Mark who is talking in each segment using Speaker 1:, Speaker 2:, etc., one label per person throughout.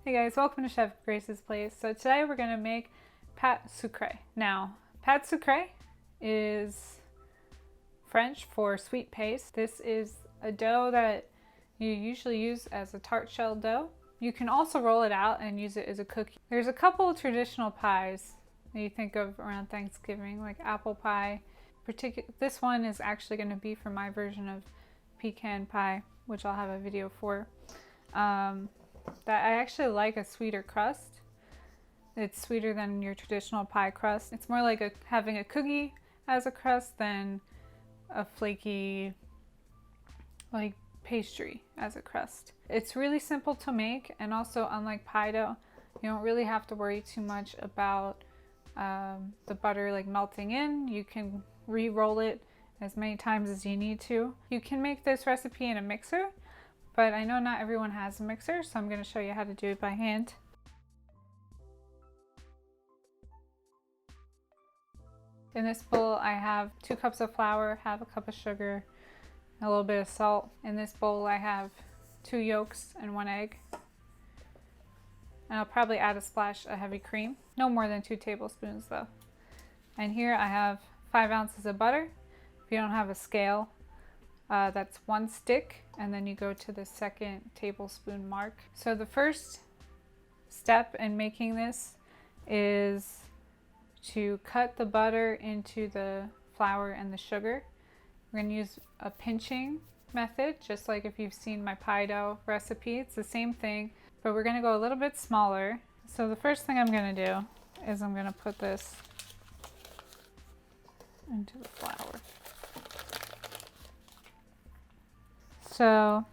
Speaker 1: Hey guys, welcome to Chef Grace's Place. So today we're going to make Pate Sucree. Now, Pate Sucree is French for sweet paste. This is a dough that you usually use as a tart shell dough. You can also roll it out and use it as a cookie. There's a couple of traditional pies that you think of around Thanksgiving, like apple pie. This one is actually going to be for my version of pecan pie, which I'll have a video for. That I actually like a sweeter crust. It's sweeter than your traditional pie crust. It's more like having a cookie as a crust than a flaky like pastry as a crust. It's really simple to make, and also unlike pie dough, you don't really have to worry too much about the butter like melting in. You can re-roll it as many times as you need to. You can make this recipe in a mixer, but I know not everyone has a mixer, so I'm going to show you how to do it by hand. In this bowl I have 2 cups of flour, half a cup of sugar, a little bit of salt. In this bowl I have 2 yolks and 1 egg. And I'll probably add a splash of heavy cream. No more than 2 tablespoons though. And here I have 5 ounces of butter. If you don't have a scale, that's 1 stick, and then you go to the 2nd tablespoon mark. So the first step in making this is to cut the butter into the flour and the sugar. We're going to use a pinching method, just like if you've seen my pie dough recipe. It's the same thing, but we're going to go a little bit smaller. So the first thing I'm going to do is I'm going to put this into the flour. So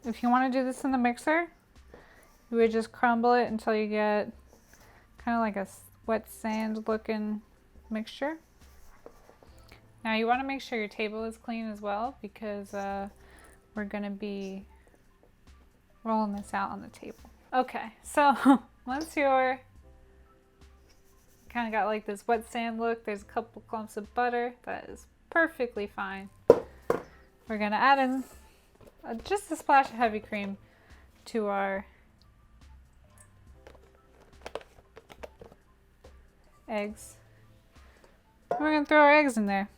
Speaker 1: if you want to do this in the mixer, you would just crumble it until you get kind of like a wet sand looking mixture. Now you want to make sure your table is clean as well, because we're going to be rolling this out on the table. Okay, so once you're kind of got like this wet sand look, there's a couple clumps of butter, that is perfectly fine. We're going to add in just a splash of heavy cream to our eggs. We're going to throw our eggs in there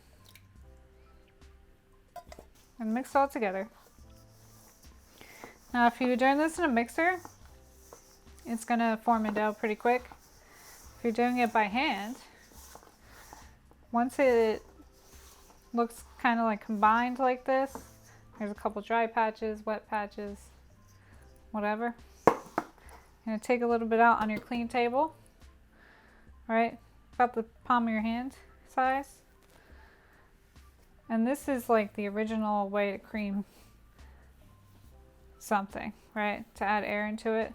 Speaker 1: and mix it all together. Now if you're doing this in a mixer, it's going to form a dough pretty quick. If you're doing it by hand, once it looks kind of like combined like this, there's a couple dry patches, wet patches, whatever. You're going to take a little bit out on your clean table, right? About the palm of your hand size. And this is like the original way to cream something, right? To add air into it.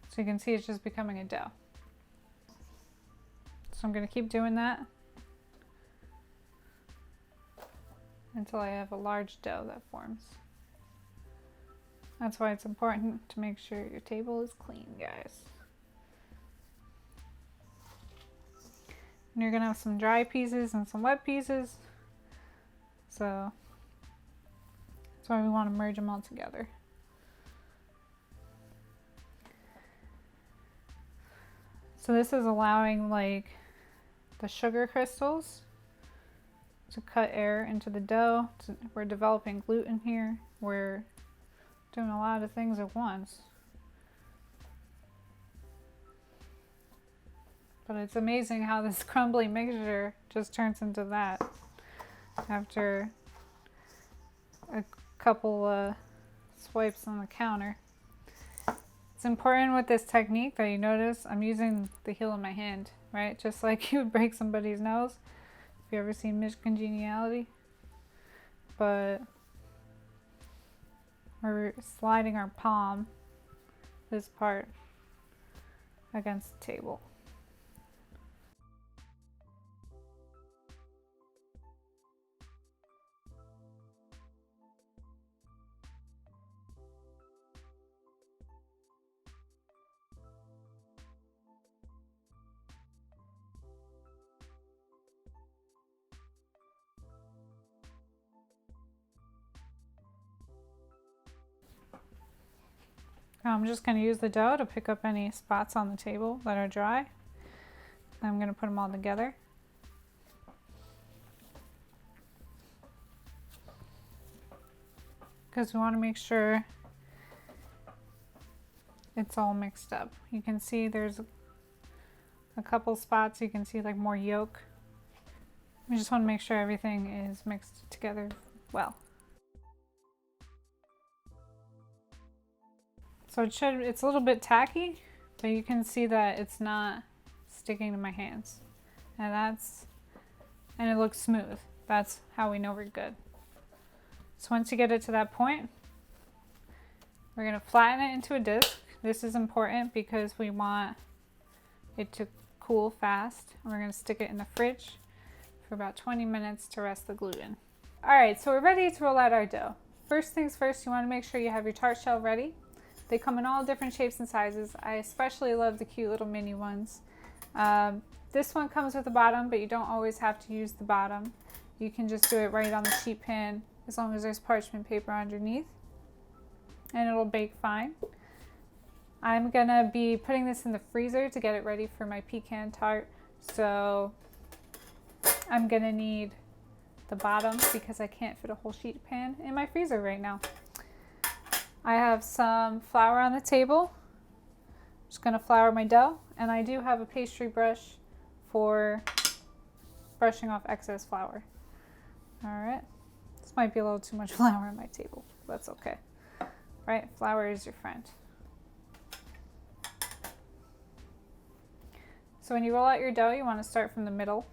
Speaker 1: So you can see it's just becoming a dough. So I'm going to keep doing that until I have a large dough that forms. That's why it's important to make sure your table is clean, guys. And you're going to have some dry pieces and some wet pieces. So that's why we want to merge them all together. So this is allowing like the sugar crystals to cut air into the dough. We're developing gluten here. We're doing a lot of things at once. But it's amazing how this crumbly mixture just turns into that after a couple swipes on the counter. It's important with this technique that you notice I'm using the heel of my hand, right? Just like you would break somebody's nose, if you ever seen Miss Congeniality. But we're sliding our palm, this part, against the table. Now I'm just going to use the dough to pick up any spots on the table that are dry. I'm going to put them all together. Because we want to make sure it's all mixed up. You can see there's a couple spots, you can see like more yolk. We just want to make sure everything is mixed together well. So it's a little bit tacky, but you can see that it's not sticking to my hands. And it looks smooth. That's how we know we're good. So once you get it to that point, we're going to flatten it into a disc. This is important because we want it to cool fast. And we're going to stick it in the fridge for about 20 minutes to rest the gluten. All right, so we're ready to roll out our dough. First things first, you want to make sure you have your tart shell ready. They come in all different shapes and sizes. I especially love the cute little mini ones. This one comes with a bottom, but you don't always have to use the bottom. You can just do it right on the sheet pan as long as there's parchment paper underneath, and it'll bake fine. I'm gonna be putting this in the freezer to get it ready for my pecan tart. So I'm gonna need the bottom because I can't fit a whole sheet pan in my freezer right now. I have some flour on the table. I'm just gonna flour my dough, and I do have a pastry brush for brushing off excess flour. All right, this might be a little too much flour on my table. That's okay. All right, flour is your friend. So when you roll out your dough, you want to start from the middle.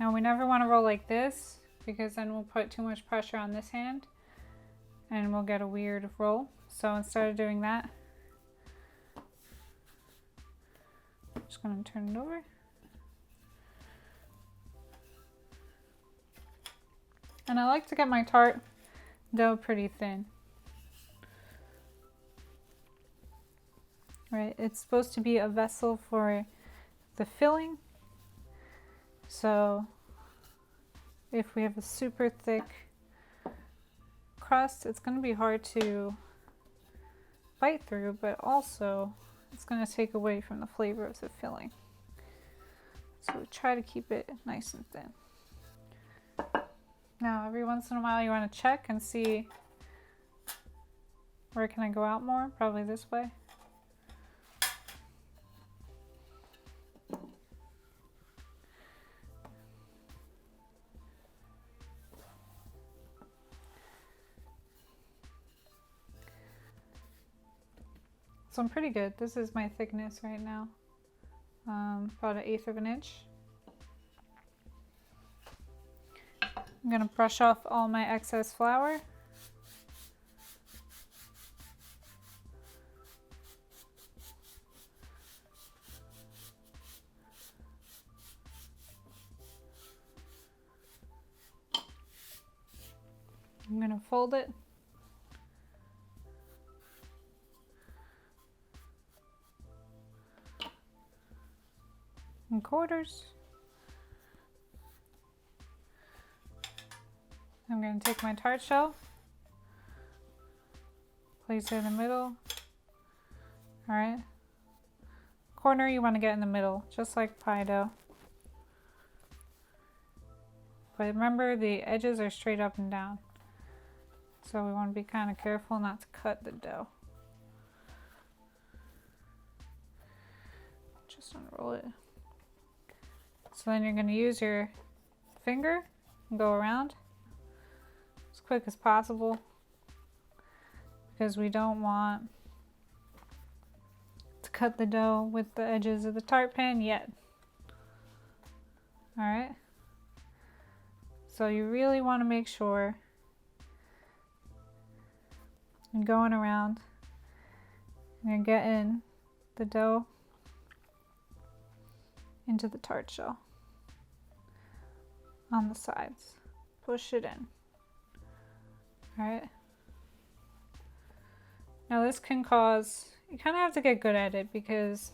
Speaker 1: Now we never want to roll like this because then we'll put too much pressure on this hand and we'll get a weird roll. So instead of doing that, I'm just going to turn it over. And I like to get my tart dough pretty thin. Right, it's supposed to be a vessel for the filling. So if we have a super thick crust, it's going to be hard to bite through, but also it's going to take away from the flavor of the filling. So we try to keep it nice and thin. Now every once in a while you want to check and see where can I go out more, probably this way. So I'm pretty good. This is my thickness right now, about 1/8 of an inch. I'm gonna brush off all my excess flour. I'm gonna fold it. In quarters. I'm going to take my tart shell, place it in the middle. All right. Corner you want to get in the middle, just like pie dough. But remember, the edges are straight up and down. So we want to be kind of careful not to cut the dough. Just unroll it. So then you're going to use your finger and go around as quick as possible because we don't want to cut the dough with the edges of the tart pan yet. All right. So you really want to make sure you're going around and you're getting the dough into the tart shell on the sides. Push it in. All right. Now this can cause, you kind of have to get good at it because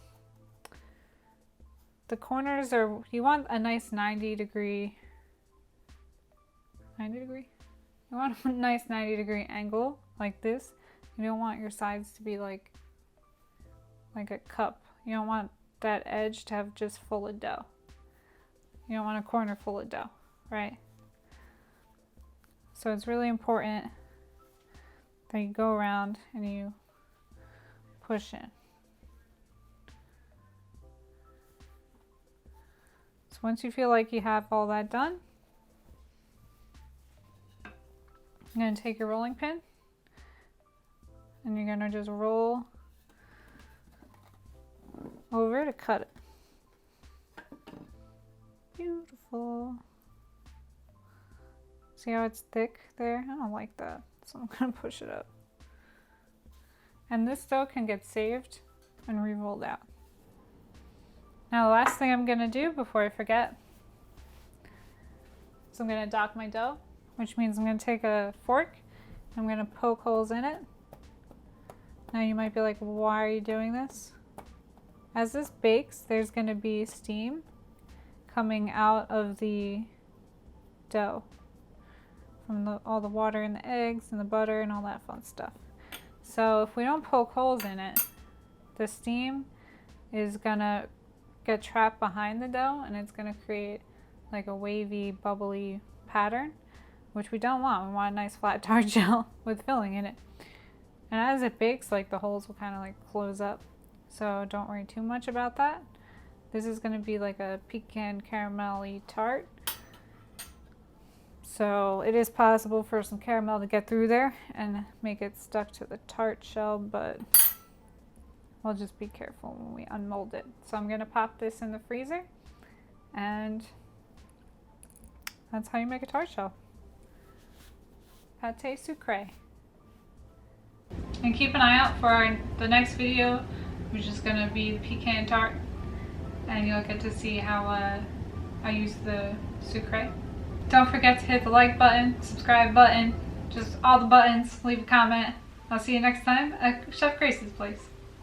Speaker 1: the corners are, you want a nice 90 degree? You want a nice 90 degree angle like this, You don't want your sides to be like a cup. You don't want that edge to have just full of dough. You don't want a corner full of dough, right? So it's really important that you go around and you push in. So once you feel like you have all that done, you're going to take your rolling pin and you're going to just roll over to cut it. Beautiful. See how it's thick there? I don't like that, so I'm going to push it up. And this dough can get saved and re-rolled out. Now the last thing I'm going to do before I forget is I'm going to dock my dough, which means I'm going to take a fork and I'm going to poke holes in it. Now you might be like, why are you doing this? As this bakes, there's going to be steam coming out of the dough from all the water and the eggs and the butter and all that fun stuff. So if we don't poke holes in it, the steam is going to get trapped behind the dough and it's going to create like a wavy, bubbly pattern, which we don't want. We want a nice flat tart gel with filling in it. And as it bakes, like the holes will kind of like close up. So don't worry too much about that. This is going to be like a pecan caramel-y tart. So it is possible for some caramel to get through there and make it stuck to the tart shell, but we'll just be careful when we unmold it. So I'm going to pop this in the freezer, and that's how you make a tart shell. Pate Sucree. And keep an eye out for the next video, which is going to be the pecan tart, and you'll get to see how I use the sucree. Don't forget to hit the like button, subscribe button, just all the buttons, leave a comment. I'll see you next time at Chef Grace's place.